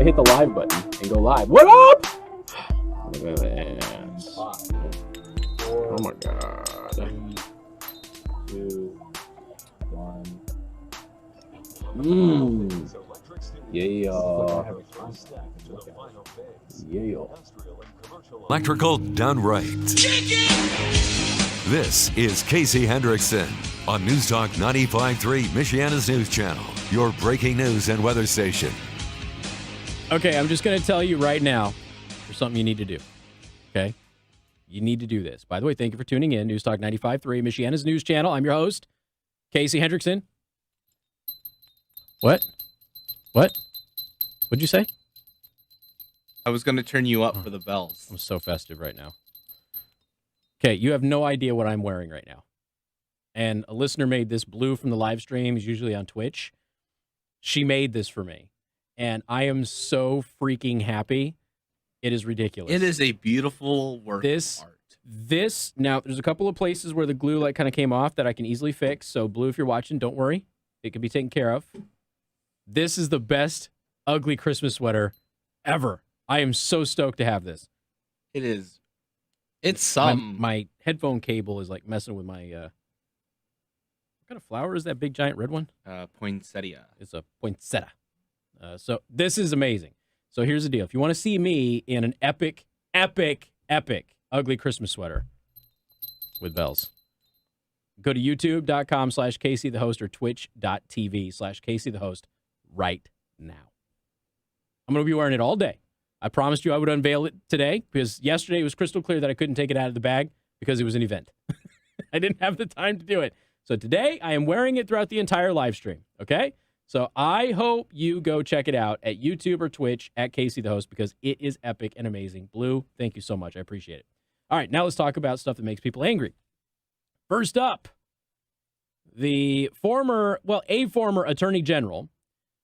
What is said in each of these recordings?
hit the live button and go live. What up? Look at that. Oh my God. 3, 2, 1. Yeah. Yeah. Electrical done right. This is Casey Hendrickson on News Talk 95.3, Michiana's news channel, your breaking news and weather station. Okay, I'm just going to tell you right now, there's something you need to do, okay? You need to do this. By the way, thank you for tuning in. News Talk 95.3, Michiana's news channel. I'm your host, Casey Hendrickson. What? What'd you say? I was going to turn you up for the bells. I'm so festive right now. Okay, you have no idea what I'm wearing right now. And a listener made this. Blue from the live stream. He's usually on Twitch. She made this for me. And I am so freaking happy. It is ridiculous. It is a beautiful work of art. Now, there's a couple of places where the glue like kind of came off that I can easily fix. So, Blue, if you're watching, don't worry. It can be taken care of. This is the best ugly Christmas sweater ever. I am so stoked to have this. It is. It's something. My headphone cable is like messing with my... what kind of flower is that big giant red one? Poinsettia. It's a poinsettia. So this is amazing. So here's the deal. If you want to see me in an epic ugly Christmas sweater with bells, go to youtube.com/Casey the host or twitch.tv/Casey the host right now. I'm going to be wearing it all day. I promised you I would unveil it today because yesterday it was crystal clear that I couldn't take it out of the bag because it was an event. I didn't have the time to do it. So today I am wearing it throughout the entire live stream, okay? So I hope you go check it out at YouTube or Twitch at Casey the host because it is epic and amazing. Blue, thank you so much. I appreciate it. All right, now let's talk about stuff that makes people angry. First up, a former attorney general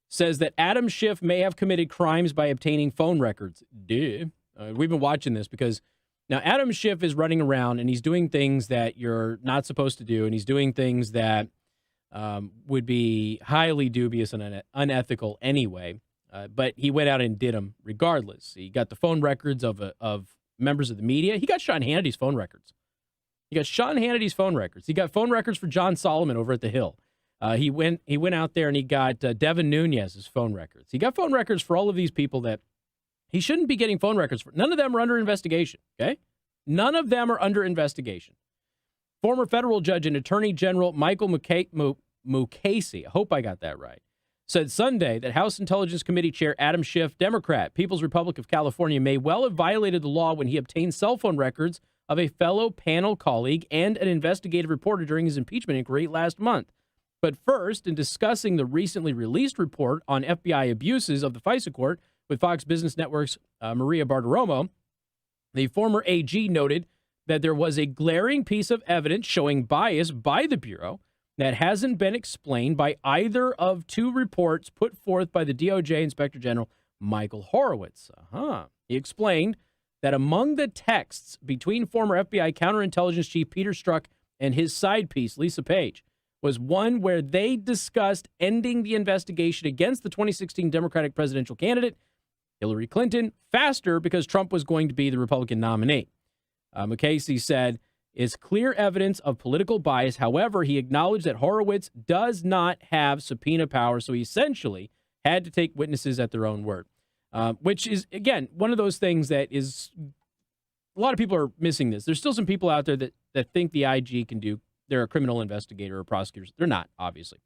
says that Adam Schiff may have committed crimes by obtaining phone records. We've been watching this because now Adam Schiff is running around and he's doing things that you're not supposed to do, and he's doing things that would be highly dubious and unethical anyway. But he went out and did them regardless. He got the phone records of members of the media. He got Sean Hannity's phone records. He got phone records for John Solomon over at The Hill. He went out there and he got Devin Nunes's phone records. He got phone records for all of these people that he shouldn't be getting phone records for. None of them are under investigation, okay? None of them are under investigation. Former federal judge and Attorney General Michael Mukasey, I hope I got that right, said Sunday that House Intelligence Committee Chair Adam Schiff, Democrat, People's Republic of California, may well have violated the law when he obtained cell phone records of a fellow panel colleague and an investigative reporter during his impeachment inquiry last month. But first, in discussing the recently released report on FBI abuses of the FISA court with Fox Business Network's Maria Bartiromo, the former AG noted that there was a glaring piece of evidence showing bias by the Bureau that hasn't been explained by either of two reports put forth by the DOJ Inspector General Michael Horowitz. He explained that among the texts between former FBI counterintelligence chief Peter Strzok and his side piece, Lisa Page, was one where they discussed ending the investigation against the 2016 Democratic presidential candidate, Hillary Clinton, faster because Trump was going to be the Republican nominee. Mukasey said, "It's clear evidence of political bias. However, he acknowledged that Horowitz does not have subpoena power, so he essentially had to take witnesses at their own word," which is, again, one of those things that is, a lot of people are missing this. There's still some people out there that think the IG can do, they're a criminal investigator or prosecutors. They're not, obviously.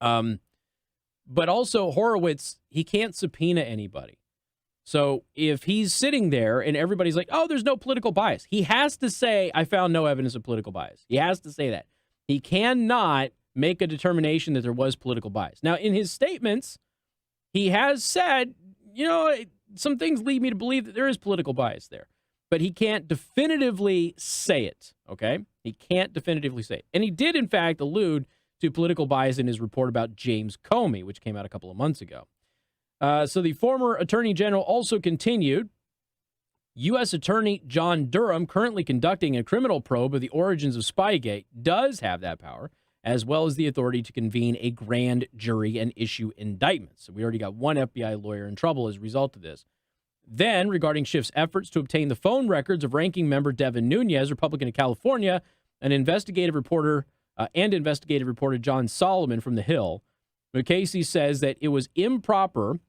But also Horowitz, he can't subpoena anybody. So if he's sitting there and everybody's like, oh, there's no political bias, he has to say, I found no evidence of political bias. He has to say that. He cannot make a determination that there was political bias. Now, in his statements, he has said, some things lead me to believe that there is political bias there. But he can't definitively say it, okay? He can't definitively say it. And he did, in fact, allude to political bias in his report about James Comey, which came out a couple of months ago. So the former attorney general also continued, U.S. Attorney John Durham, currently conducting a criminal probe of the origins of Spygate, does have that power as well as the authority to convene a grand jury and issue indictments. So we already got one FBI lawyer in trouble as a result of this. Then, regarding Schiff's efforts to obtain the phone records of ranking member Devin Nunes, Republican of California, an investigative reporter John Solomon from The Hill, Mukasey says that it was improper.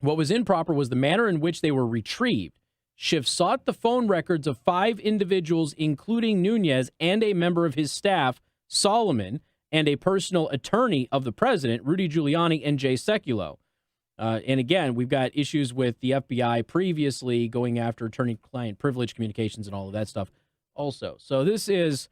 What was improper was the manner in which they were retrieved. Schiff sought the phone records of 5 individuals, including Nunes and a member of his staff, Solomon, and a personal attorney of the president, Rudy Giuliani and Jay Sekulow. And again, we've got issues with the FBI previously going after attorney-client privilege communications and all of that stuff also. So this is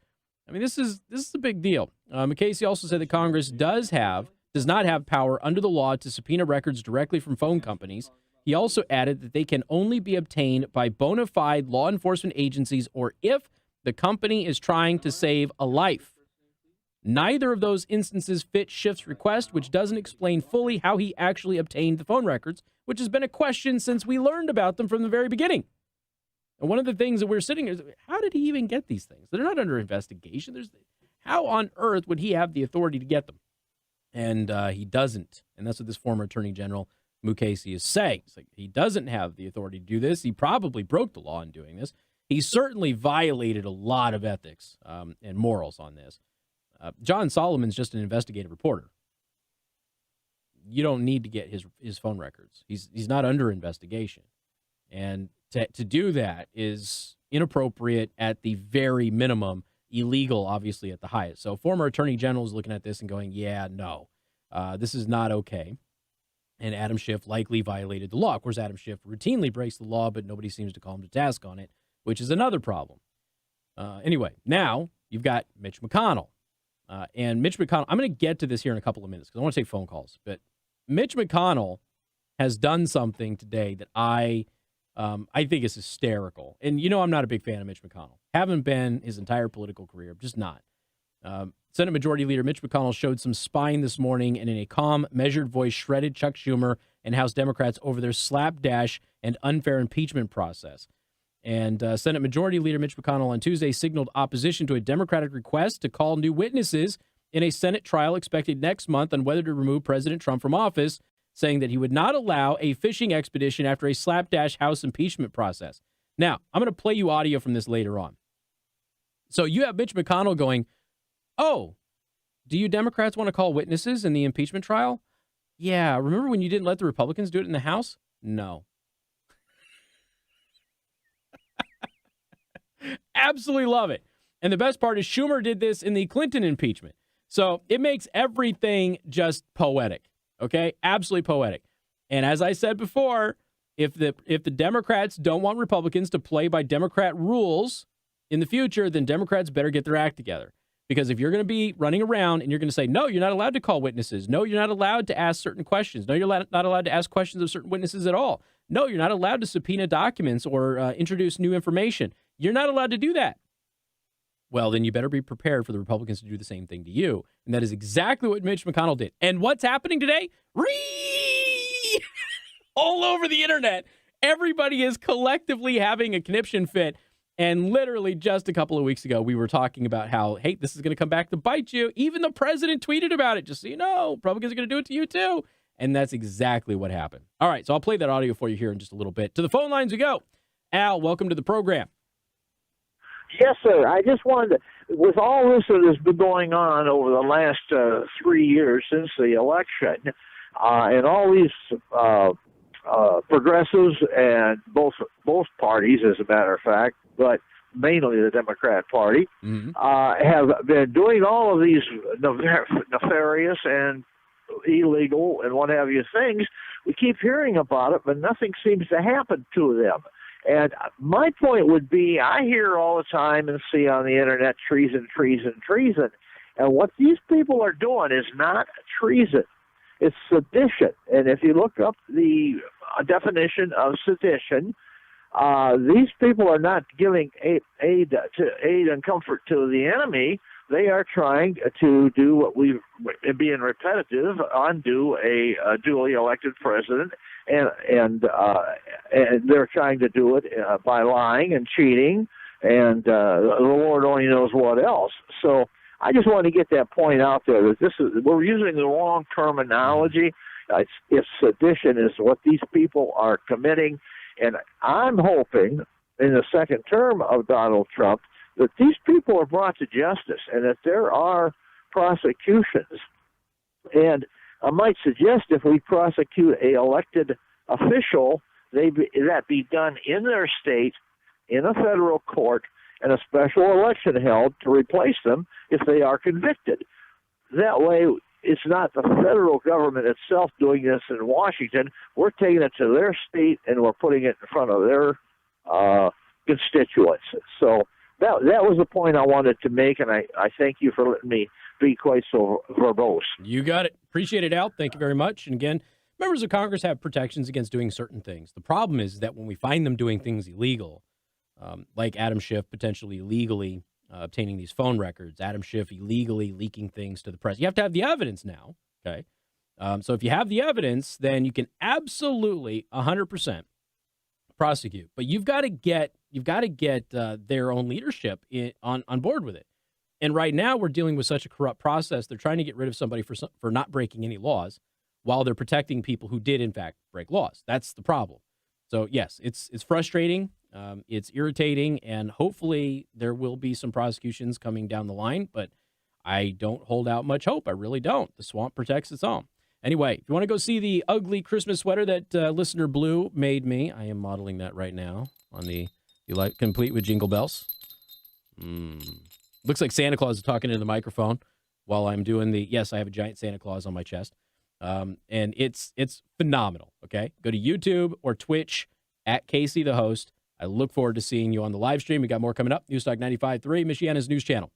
a big deal. Mukasey also said that Congress does not have power under the law to subpoena records directly from phone companies. He also added that they can only be obtained by bona fide law enforcement agencies or if the company is trying to save a life. Neither of those instances fit Schiff's request, which doesn't explain fully how he actually obtained the phone records, which has been a question since we learned about them from the very beginning. And one of the things that we're sitting here is, how did he even get these things? They're not under investigation. How on earth would he have the authority to get them? And he doesn't. And that's what this former Attorney General Mukasey is saying. It's like, he doesn't have the authority to do this. He probably broke the law in doing this. He certainly violated a lot of ethics and morals on this. John Solomon's just an investigative reporter. You don't need to get his phone records. He's not under investigation. And to do that is inappropriate at the very minimum, illegal, obviously, at the highest. So former Attorney General is looking at this and going, yeah, no, this is not okay. And Adam Schiff likely violated the law. Of course, Adam Schiff routinely breaks the law, but nobody seems to call him to task on it, which is another problem. Anyway, now you've got Mitch McConnell. And Mitch McConnell, I'm going to get to this here in a couple of minutes because I want to take phone calls. But Mitch McConnell has done something today that I think is hysterical. And you know I'm not a big fan of Mitch McConnell. Haven't been his entire political career. Just not. Senate Majority Leader Mitch McConnell showed some spine this morning and in a calm, measured voice shredded Chuck Schumer and House Democrats over their slapdash and unfair impeachment process. And Senate Majority Leader Mitch McConnell on Tuesday signaled opposition to a Democratic request to call new witnesses in a Senate trial expected next month on whether to remove President Trump from office, saying that he would not allow a fishing expedition after a slapdash House impeachment process. Now, I'm going to play you audio from this later on. So you have Mitch McConnell going, oh, do you Democrats want to call witnesses in the impeachment trial? Yeah, remember when you didn't let the Republicans do it in the House? No. Absolutely love it. And the best part is Schumer did this in the Clinton impeachment. So it makes everything just poetic. Okay? Absolutely poetic. And as I said before, if the Democrats don't want Republicans to play by Democrat rules in the future, then Democrats better get their act together. Because if you're going to be running around and you're going to say, no, you're not allowed to call witnesses. No, you're not allowed to ask certain questions. No, you're not allowed to ask questions of certain witnesses at all. No, you're not allowed to subpoena documents or introduce new information. You're not allowed to do that. Well, then you better be prepared for the Republicans to do the same thing to you. And that is exactly what Mitch McConnell did. And what's happening today? All over the internet, everybody is collectively having a conniption fit. And literally just a couple of weeks ago, we were talking about how, hey, this is going to come back to bite you. Even the president tweeted about it. Just so you know, Republicans are going to do it to you too. And that's exactly what happened. All right, so I'll play that audio for you here in just a little bit. To the phone lines we go. Al, welcome to the program. Yes, sir. I just wanted to, with all this that has been going on over the last 3 years since the election, and all these progressives and both parties, as a matter of fact, but mainly the Democrat Party, have been doing all of these nefarious and illegal and what have you things. We keep hearing about it, but nothing seems to happen to them. And my point would be, I hear all the time and see on the internet treason, treason, treason. And what these people are doing is not treason. It's sedition. And if you look up the definition of sedition, these people are not giving aid and comfort to the enemy. They are trying to do what we've, being repetitive, undo a duly elected president, and they're trying to do it by lying and cheating, and the Lord only knows what else. So I just want to get that point out there that we're using the wrong terminology. It's sedition is what these people are committing, and I'm hoping in the second term of Donald Trump that these people are brought to justice and that there are prosecutions. And I might suggest if we prosecute a elected official, that be done in their state, in a federal court, and a special election held to replace them if they are convicted. That way, it's not the federal government itself doing this in Washington. We're taking it to their state and we're putting it in front of their constituents. So that was the point I wanted to make, and I thank you for letting me be quite so verbose. You got it. Appreciate it, Al. Thank you very much. And again, members of Congress have protections against doing certain things. The problem is that when we find them doing things illegal, like Adam Schiff potentially illegally obtaining these phone records, Adam Schiff illegally leaking things to the press. You have to have the evidence now, okay? So if you have the evidence, then you can absolutely 100% prosecute. But you've got to get their own leadership on board with it. And right now we're dealing with such a corrupt process. They're trying to get rid of somebody for not breaking any laws while they're protecting people who did in fact break laws. That's the problem. So yes, it's frustrating. It's irritating, and hopefully there will be some prosecutions coming down the line, but I don't hold out much hope. I really don't. The swamp protects its own. Anyway, if you want to go see the ugly Christmas sweater that listener Blue made me, I am modeling that right now on the complete with jingle bells. Looks like Santa Claus is talking into the microphone while I'm doing yes, I have a giant Santa Claus on my chest. And it's phenomenal, okay? Go to YouTube or Twitch at Casey the Host. I look forward to seeing you on the live stream. We got more coming up. Newstalk 95.3, Michiana's news channel.